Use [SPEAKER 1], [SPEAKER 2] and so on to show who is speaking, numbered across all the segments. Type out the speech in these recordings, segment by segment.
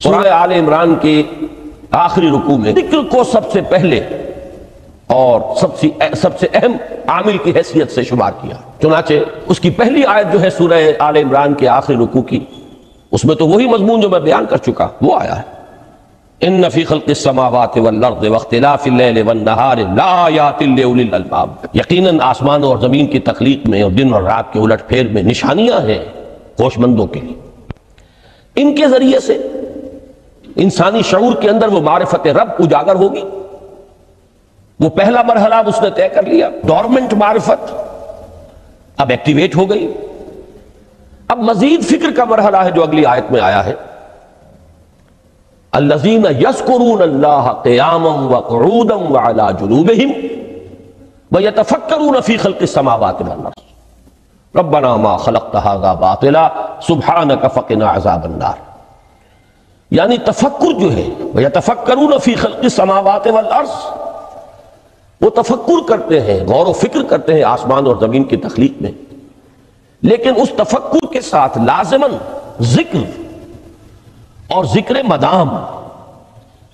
[SPEAKER 1] سورہ آل عمران کے آخری رکوع میں ذکر کو سب سے پہلے اور سب سے اہم عامل کی حیثیت سے شمار کیا. چنانچہ اس کی پہلی آیت جو ہے سورہ آل عمران کے آخری رکوع کی، اس میں تو وہی مضمون جو میں بیان کر چکا وہ آیا ہے. ان فی خلق السماوات والارض واختلاف اللیل والنہار لآیات لأولی الالباب، یقیناً آسمانوں اور زمین کی تخلیق میں اور دن اور رات کے الٹ پھیر میں نشانیاں ہیں ہوش مندوں کے لیے. ان کے ذریعے سے انسانی شعور کے اندر وہ معرفت رب اجاگر ہوگی. وہ پہلا مرحلہ اب اس نے طے کر لیا، ڈورمنٹ معرفت اب ایکٹیویٹ ہو گئی. اب مزید فکر کا مرحلہ ہے جو اگلی آیت میں آیا ہے، الذین یذکرون اللہ قیاما وقعودا وعلی جنوبہم ویتفکرون فی خلق السماوات والارض ربنا ما خلقت ھذا باطلا سبحانک فقنا عذاب النار. یعنی تفکر جو ہے ویتفکرون فی خلق السماوات والارض، وہ تفکر کرتے ہیں، غور و فکر کرتے ہیں آسمان اور زمین کی تخلیق میں، لیکن اس تفکر کے ساتھ لازماً ذکر اور ذکر مدام،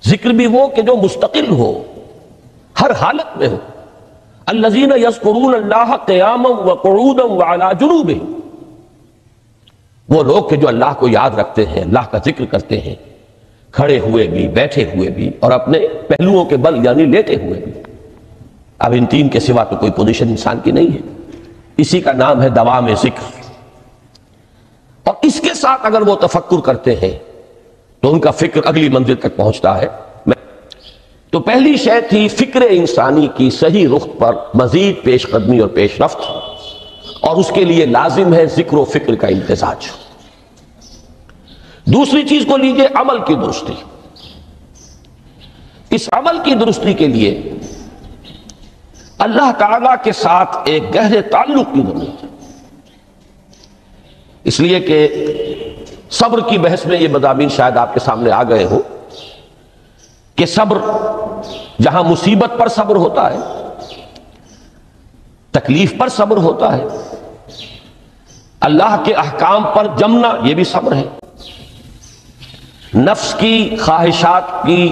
[SPEAKER 1] ذکر بھی وہ کہ جو مستقل ہو، ہر حالت میں ہو. الذین یذکرون اللہ قیاما وقعودا وعلی جنوبہم، وہ لوگ کہ جو اللہ کو یاد رکھتے ہیں، اللہ کا ذکر کرتے ہیں، کھڑے ہوئے بھی، بیٹھے ہوئے بھی، اور اپنے پہلوؤں کے بل یعنی لیٹے ہوئے بھی. اب ان تین کے سوا تو کوئی پوزیشن انسان کی نہیں ہے. اسی کا نام ہے دوام ذکر. اور اس کے ساتھ اگر وہ تفکر کرتے ہیں تو ان کا فکر اگلی منزل تک پہنچتا ہے. تو پہلی شے تھی فکر انسانی کی صحیح رخ پر مزید پیش قدمی اور پیش رفت، اور اس کے لیے لازم ہے ذکر و فکر کا امتزاج. دوسری چیز کو لیجئے عمل کی درستی. اس عمل کی درستی کے لیے اللہ تعالیٰ کے ساتھ ایک گہرے تعلق کی ضرورت ہے. اس لیے کہ صبر کی بحث میں یہ مضامین شاید آپ کے سامنے آ گئے ہوں کہ صبر، جہاں مصیبت پر صبر ہوتا ہے، تکلیف پر صبر ہوتا ہے، اللہ کے احکام پر جمنا یہ بھی صبر ہے، نفس کی خواہشات کی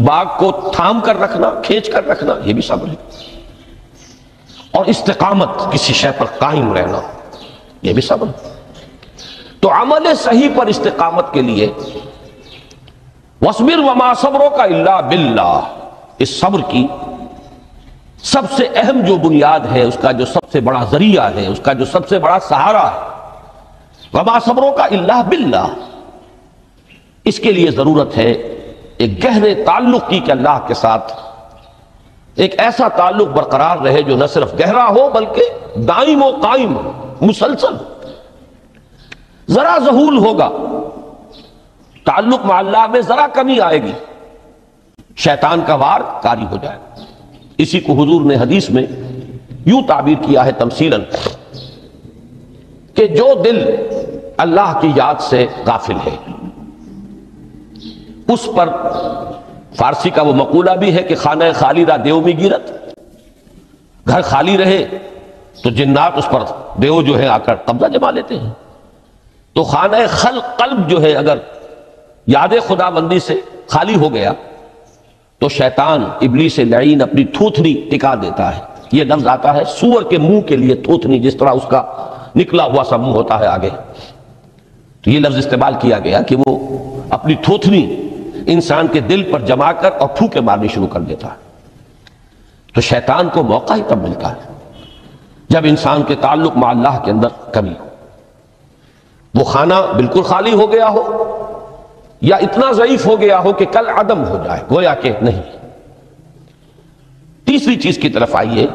[SPEAKER 1] باغ کو تھام کر رکھنا، کھینچ کر رکھنا یہ بھی صبر ہے، اور استقامت کسی شے پر قائم رہنا یہ بھی صبر ہے. تو عمل صحیح پر استقامت کے لیے وَاصْبِرْ وَمَا صَبْرُكَ إِلَّا بِاللَّهِ، اس صبر کی سب سے اہم جو بنیاد ہے، اس کا جو سب سے بڑا ذریعہ ہے، اس کا جو سب سے بڑا سہارا ہے، وَمَا صَبْرُكَ إِلَّا بِاللَّهِ، اس کے لیے ضرورت ہے ایک گہرے تعلق کی کہ اللہ کے ساتھ ایک ایسا تعلق برقرار رہے جو نہ صرف گہرا ہو بلکہ دائم و قائم ہو، مسلسل. ذرا ذہول ہوگا تعلق مع اللہ میں، ذرا کمی آئے گی، شیطان کا وار کاری ہو جائے. اسی کو حضور نے حدیث میں یوں تعبیر کیا ہے تمثیلاً کہ جو دل اللہ کی یاد سے غافل ہے اس پر، فارسی کا وہ مقولہ بھی ہے کہ خانہ خالی را دیو میں گیرت، گھر خالی رہے تو جنات اس پر دیو جو ہے آ کر قبضہ جما لیتے ہیں. تو خانہ قلب جو ہے اگر یاد خدا بندی سے خالی ہو گیا تو شیطان ابلیس لعین اپنی تھوتھنی ٹکا دیتا ہے. یہ لفظ آتا ہے سور کے منہ کے لیے تھوتھنی، جس طرح اس کا نکلا ہوا سا منہ ہوتا ہے آگے، تو یہ لفظ استعمال کیا گیا کہ وہ اپنی تھوتھنی انسان کے دل پر جما کر اور پھوکے مارنی شروع کر دیتا ہے. تو شیطان کو موقع ہی تب ملتا ہے جب انسان کے تعلق مع اللہ کے اندر کمی ہو، وہ خانہ بالکل خالی ہو گیا ہو یا اتنا ضعیف ہو گیا ہو کہ کل عدم ہو جائے، گویا کہ نہیں. تیسری چیز کی طرف آئیے،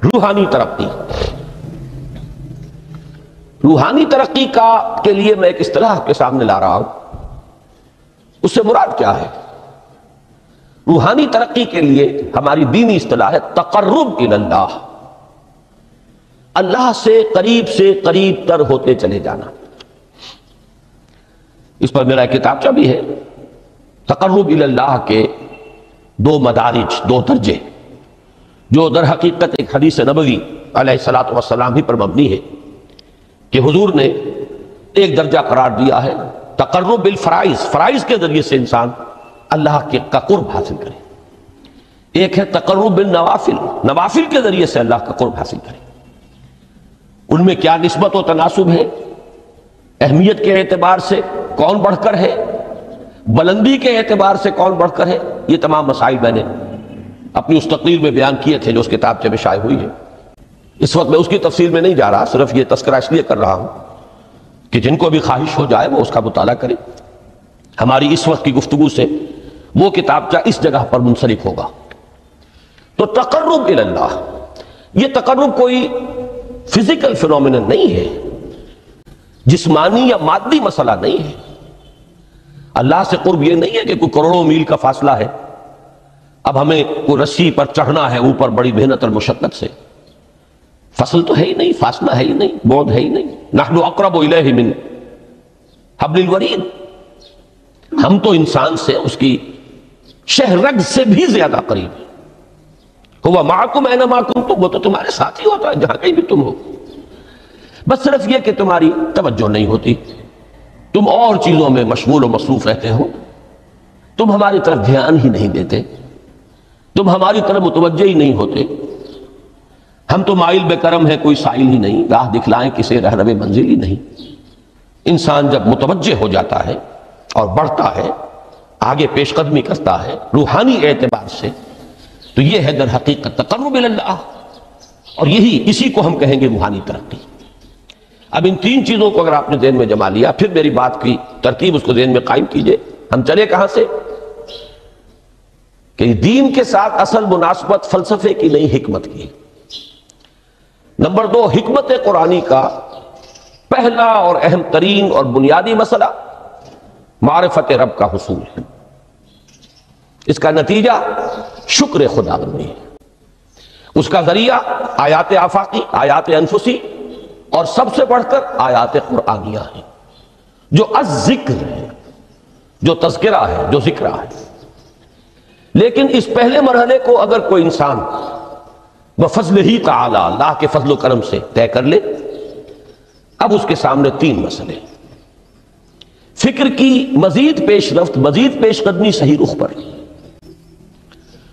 [SPEAKER 1] روحانی ترقی. روحانی ترقی کے لیے میں ایک اصطلاح کے سامنے لا رہا ہوں. اس سے مراد کیا ہے؟ روحانی ترقی کے لیے ہماری دینی اصطلاح ہے تقرب الی اللہ، اللہ سے قریب تر ہوتے چلے جانا. اس پر میرا کتابچہ بھی ہے. تقرب الی اللہ کے دو مدارج، دو درجے، جو در حقیقت ایک حدیث نبوی علیہ الصلوۃ والسلام ہی پر مبنی ہے کہ حضور نے ایک درجہ قرار دیا ہے تقرب بالفرائض، فرائض کے ذریعے سے انسان اللہ کا قرب حاصل کرے. ایک ہے تقرب بالنوافل، نوافل کے ذریعے سے اللہ کا قرب حاصل کرے. ان میں کیا نسبت و تناسب ہے، اہمیت کے اعتبار سے کون بڑھ کر ہے، بلندی کے اعتبار سے کون بڑھ کر ہے، یہ تمام مسائل میں نے اپنی اس تقریر میں بیان کیے تھے جو اس کتابچے میں شائع ہوئی ہے. اس وقت میں اس کی تفصیل میں نہیں جا رہا، صرف یہ تذکرہ اس لیے کر رہا ہوں کہ جن کو بھی خواہش ہو جائے وہ اس کا مطالعہ کرے. ہماری اس وقت کی گفتگو سے وہ کتابچہ اس جگہ پر منسلک ہوگا. تو تقرب الی اللہ، یہ تقرب کوئی فزیکل فینومینن نہیں ہے، جسمانی یا مادی مسئلہ نہیں ہے. اللہ سے قرب یہ نہیں ہے کہ کوئی کروڑوں میل کا فاصلہ ہے، اب ہمیں کوئی رسی پر چڑھنا ہے اوپر بڑی محنت اور مشقت سے. فصل تو ہے ہی نہیں، فاصلہ ہے ہی نہیں، بعد ہے ہی نہیں. نحن اقرب الیہ من حبل الورید، ہم تو انسان سے اس کی شہرگ سے بھی زیادہ قریب ہیں. ہوا معکم اینما کنتم، وہ تو تمہارے ساتھ ہی ہوتا ہے جہاں کہیں بھی تم ہو. بس صرف یہ کہ تمہاری توجہ نہیں ہوتی، تم اور چیزوں میں مشغول و مصروف رہتے ہو، تم ہماری طرف دھیان ہی نہیں دیتے، تم ہماری طرف متوجہ ہی نہیں ہوتے. ہم تو مائل بے کرم ہے، کوئی سائل ہی نہیں، راہ دکھلائیں کسے رہنم منزل ہی نہیں. انسان جب متوجہ ہو جاتا ہے اور بڑھتا ہے، آگے پیش قدمی کرتا ہے روحانی اعتبار سے، تو یہ ہے در حقیقت تقرب الی اللہ، اور اسی کو ہم کہیں گے روحانی ترقی. اب ان تین چیزوں کو اگر آپ نے ذہن میں جما لیا، پھر میری بات کی ترتیب اس کو ذہن میں قائم کیجئے. ہم چلے کہاں سے کہ دین کے ساتھ اصل مناسبت فلسفے کی نہیں، حکمت کی. نمبر 2، حکمت قرآنی کا پہلا اور اہم ترین اور بنیادی مسئلہ معرفت رب کا حصول ہے. اس کا نتیجہ شکر خدا بندی ہے. اس کا ذریعہ آیات آفاقی، آیات انفسی، اور سب سے بڑھ کر آیات قرآنیہ ہیں جو الذکر ہے، جو تذکرہ ہے، جو ذکرہ ہے. لیکن اس پہلے مرحلے کو اگر کوئی انسان بفضل ہی تعالی، اللہ کے فضل و کرم سے طے کر لے، اب اس کے سامنے تین مسئلے. فکر کی مزید پیش رفت، مزید پیش قدمی صحیح رخ پر،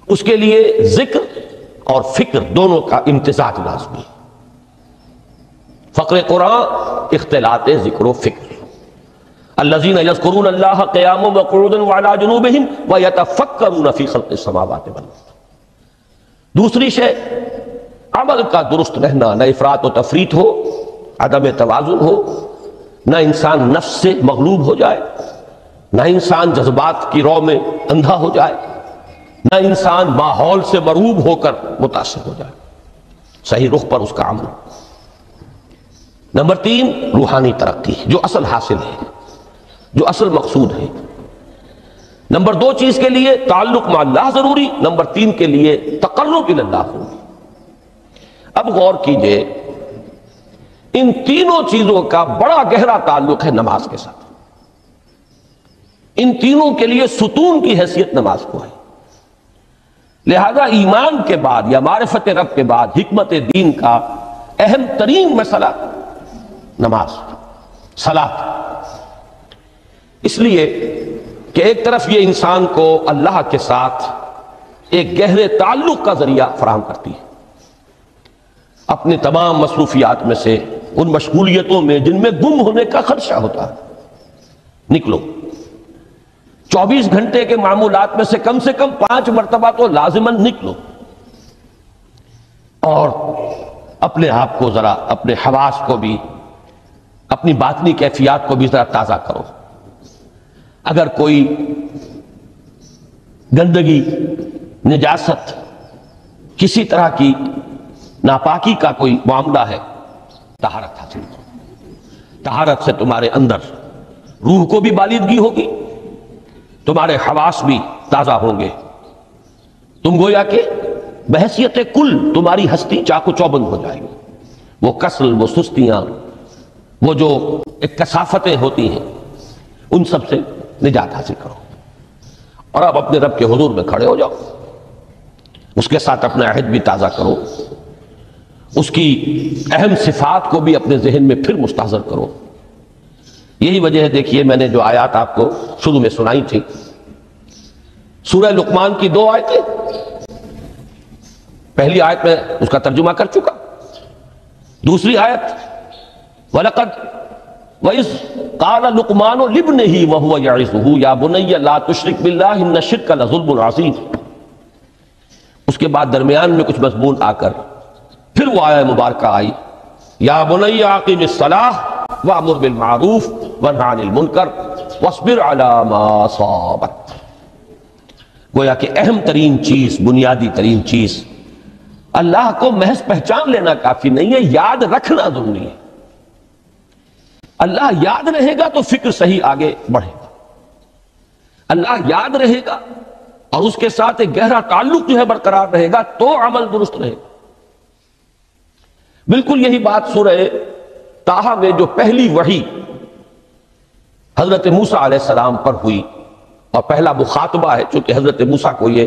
[SPEAKER 1] اس کے لیے ذکر اور فکر دونوں کا امتزاج لازمی. فقر قرآن اختلاط ذکر و فکر. الذین یذکرون اللہ قیاما وقعودا وعلی جنوبہم ویتفکرون فی خلق السماوات والارض. دوسری شے عمل کا درست رہنا، نہ افراط و تفریط ہو، عدم توازن ہو، نہ انسان نفس سے مغلوب ہو جائے، نہ انسان جذبات کی رو میں اندھا ہو جائے، نہ انسان ماحول سے مرعوب ہو کر متاثر ہو جائے. صحیح رخ پر اس کا عمل. نمبر 3، روحانی ترقی، جو اصل حاصل ہے، جو اصل مقصود ہے. نمبر 2 چیز کے لیے تعلق مع اللہ ضروری، نمبر 3 کے لیے تقرب الی اللہ ضروری. اب غور کیجئے، ان تینوں چیزوں کا بڑا گہرا تعلق ہے نماز کے ساتھ. ان تینوں کے لیے ستون کی حیثیت نماز کو ہے. لہذا ایمان کے بعد یا معرفت رب کے بعد حکمت دین کا اہم ترین مسئلہ نماز، صلاۃ. اس لیے کہ ایک طرف یہ انسان کو اللہ کے ساتھ ایک گہرے تعلق کا ذریعہ فراہم کرتی ہے. اپنے تمام مصروفیات میں سے، ان مشغولیتوں میں جن میں گم ہونے کا خدشہ ہوتا ہے، نکلو. 24 گھنٹے کے معمولات میں سے کم 5 مرتبہ تو لازماً نکلو، اور اپنے آپ کو ذرا، اپنے حواس کو بھی، اپنی باطنی کیفیات کو بھی ذرا تازہ کرو. اگر کوئی گندگی، نجاست، کسی طرح کی ناپاکی کا کوئی معاملہ ہے، طہارت حاصل کرو. طہارت سے تمہارے اندر روح کو بھی بالیدگی ہوگی، تمہارے حواس بھی تازہ ہوں گے. تم گویا کہ بحیثیت کل تمہاری ہستی چاق و چوبند ہو جائے گی. وہ کسل، وہ سستیاں، وہ جو ایک کثافتیں ہوتی ہیں، ان سب سے نجات حاصل کرو. اور اب اپنے رب کے حضور میں کھڑے ہو جاؤ، اس کے ساتھ اپنا عہد بھی تازہ کرو، اس کی اہم صفات کو بھی اپنے ذہن میں پھر مستحضر کرو. یہی وجہ ہے، دیکھیے میں نے جو آیات آپ کو شروع میں سنائی تھی، سورہ لقمان کی 2 آیتیں، پہلی آیت میں اس کا ترجمہ کر چکا، دوسری آیت وَلَقَدْ وَإِذْ قَالَ لُقْمَانُ لِابْنِهِ وَهُوَ يَعِظُهُ يَا بُنَيَّ لَا تُشْرِكْ بِاللَّهِ إِنَّ الشِّرْكَ لَظُلْمٌ عَظِيمٌ۔ اس کے بعد درمیان میں کچھ مضمون آ کر پھر وہ آیہ مبارکہ آئی، یا بنی اقیم الصلاۃ وامر بالمعروف وانہ عن المنکر واصبر علی ما اصابک۔ گویا کہ اہم ترین چیز، بنیادی ترین چیز، اللہ کو محض پہچان لینا کافی نہیں ہے، یاد رکھنا ضروری ہے۔ اللہ یاد رہے گا تو فکر صحیح آگے بڑھے گا، اللہ یاد رہے گا اور اس کے ساتھ ایک گہرا تعلق جو ہے برقرار رہے گا تو عمل درست رہے گا۔ بالکل یہی بات سورہ طٰہٰ میں جو پہلی وحی حضرت موسیٰ علیہ السلام پر ہوئی، اور پہلا مخاطبہ ہے، چونکہ حضرت موسیٰ کو یہ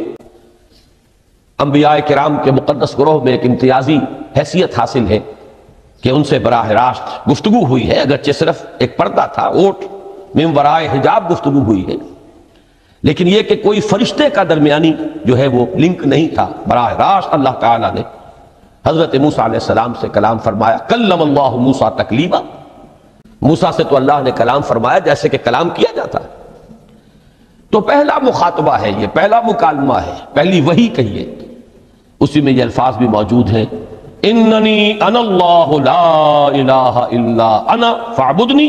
[SPEAKER 1] انبیاء کرام کے مقدس گروہ میں ایک امتیازی حیثیت حاصل ہے کہ ان سے براہ راست گفتگو ہوئی ہے، اگرچہ صرف ایک پردہ تھا، اوٹ من ورائے حجاب گفتگو ہوئی ہے، لیکن یہ کہ کوئی فرشتے کا درمیانی جو ہے وہ لنک نہیں تھا، براہ راست اللہ تعالیٰ نے حضرت موسیٰ علیہ السلام سے کلام فرمایا۔ کلم اللہ موسیٰ تکلیما، موسیٰ سے تو اللہ نے کلام فرمایا جیسے کہ کلام کیا جاتا ہے۔ تو پہلا مخاطبہ ہے، یہ پہلا مکالمہ ہے، پہلی وحی کہیے، اسی میں یہ الفاظ بھی موجود ہیں، اننی انا اللہ لا الہ الا انا فاعبدنی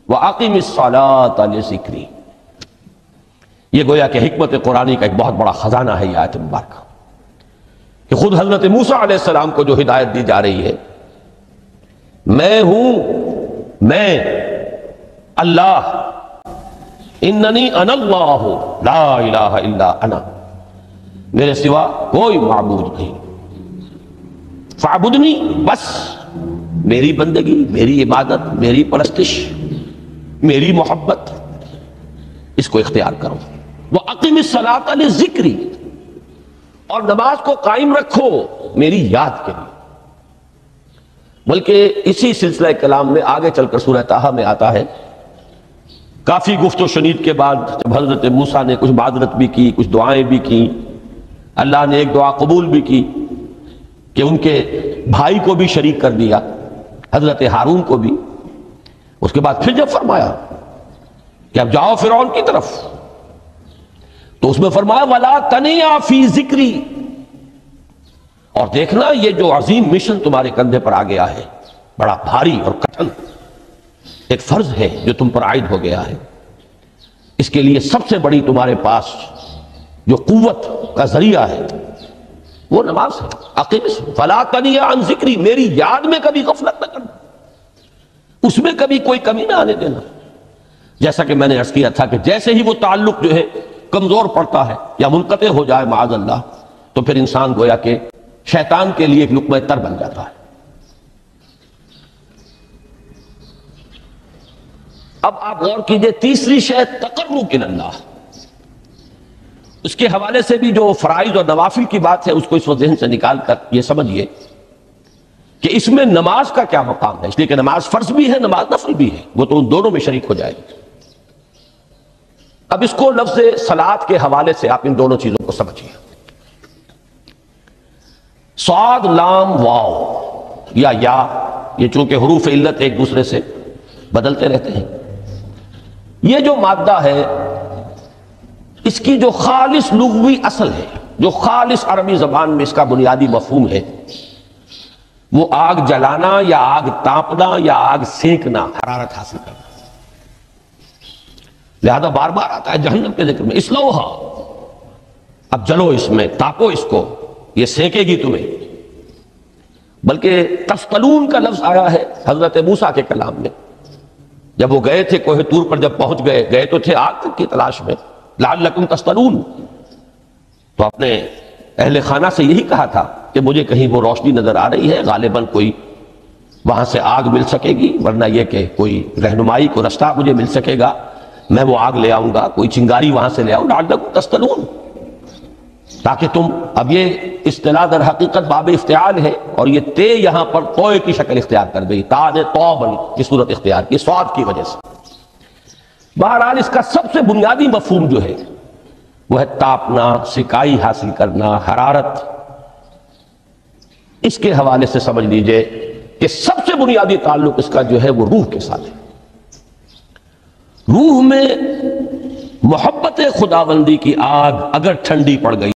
[SPEAKER 1] واقم الصلاۃ لذکری۔ یہ گویا کہ حکمت قرآنی کا ایک بہت بڑا خزانہ ہے یہ آیت مبارکہ، کہ خود حضرت موسیٰ علیہ السلام کو جو ہدایت دی جا رہی ہے، میں ہوں، میں اللہ، اننی انا اللہ لا الہ الا انا، میرے سوا کوئی معبود نہیں، فاعبدنی، بس میری بندگی، میری عبادت، میری پرستش، میری محبت، اس کو اختیار کرو۔ وَأَقِمِ الصَّلَاةَ لِلذِّكْرِ، اور نماز کو قائم رکھو میری یاد کے لیے۔ بلکہ اسی سلسلہ کلام میں آگے چل کر سورہ طٰہٰ میں آتا ہے، کافی گفت و شنید کے بعد جب حضرت موسیٰ نے کچھ معذرت بھی کی، کچھ دعائیں بھی کی، اللہ نے ایک دعا قبول بھی کی کہ ان کے بھائی کو بھی شریک کر دیا، حضرت ہارون کو بھی۔ اس کے بعد پھر جب فرمایا کہ اب جاؤ فرعون کی طرف، تو اس میں فرمایا وَلَا تَنِيَا فِي ذِكْرِي، اور دیکھنا یہ جو عظیم مشن تمہارے کندھے پر آ گیا ہے، بڑا بھاری اور کٹھن ایک فرض ہے جو تم پر عائد ہو گیا ہے، اس کے لیے سب سے بڑی تمہارے پاس جو قوت کا ذریعہ ہے وہ نماز ہے۔ فَلَا تَنِيَا عَنْ ذِكْرِي، میری یاد میں کبھی غفلت نہ کرنا، اس میں کبھی کوئی کمی نہ آنے دینا۔ جیسا کہ میں نے عرض کیا تھا کہ جیسے ہی وہ تعلق جو ہے کمزور پڑتا ہے یا منقطع ہو جائے معاذ اللہ، تو پھر انسان گویا کہ شیطان کے لیے ایک لقمہ تر بن جاتا ہے۔ اب آپ غور کیجئے، تیسری شے تقرب الی اللہ، اس کے حوالے سے بھی جو فرائض اور نوافل کی بات ہے اس کو اس وقت ذہن سے نکال کر یہ سمجھیے کہ اس میں نماز کا کیا مقام ہے، اس لیے کہ نماز فرض بھی ہے، نماز نفل بھی ہے، وہ تو ان دونوں میں شریک ہو جائے گی۔ اب اس کو لفظ صلاۃ کے حوالے سے آپ ان دونوں چیزوں کو سمجھیے۔ صاد لام واو یا یہ چونکہ حروف علت ایک دوسرے سے بدلتے رہتے ہیں، یہ جو مادہ ہے اس کی جو خالص لغوی اصل ہے، جو خالص عربی زبان میں اس کا بنیادی مفہوم ہے، وہ آگ جلانا یا آگ تاپنا یا آگ سینکنا، حرارت حاصل کرنا۔ لہذا بار بار آتا ہے جہنم کے ذکر میں، اسلوہا، اب جلو اس میں، تاپو اس کو، یہ سینکے گی تمہیں۔ بلکہ تفتلون کا لفظ آیا ہے حضرت موسیٰ کے کلام میں، جب وہ گئے تھے کوہ طور پر، جب پہنچ گئے تو تھے آگ کی تلاش میں، لعلکم تفتلون، تو اپنے اہل خانہ سے یہی کہا تھا کہ مجھے کہیں وہ روشنی نظر آ رہی ہے، غالباً کوئی وہاں سے آگ مل سکے گی، ورنہ یہ کہ کوئی رہنمائی کو رستہ مجھے مل سکے گا، میں وہ آگ لے آؤں گا، کوئی چنگاری وہاں سے لے آؤں، لعلکم تفتلون۔ تاکہ تم، اب یہ اصطلاح در حقیقت باب افتعال ہے، اور یہ تے یہاں پر توئے کی شکل اختیار کر گئی، تا نے توبن کی صورت اختیار کی صاد کی وجہ سے۔ بہرحال اس کا سب سے بنیادی مفہوم جو ہے وہ ہے تاپنا، سکائی حاصل کرنا، حرارت۔ اس کے حوالے سے سمجھ لیجئے کہ سب سے بنیادی تعلق اس کا جو ہے وہ روح کے ساتھ ہے۔ روح میں محبت خداوندی کی آگ اگر ٹھنڈی پڑ گئی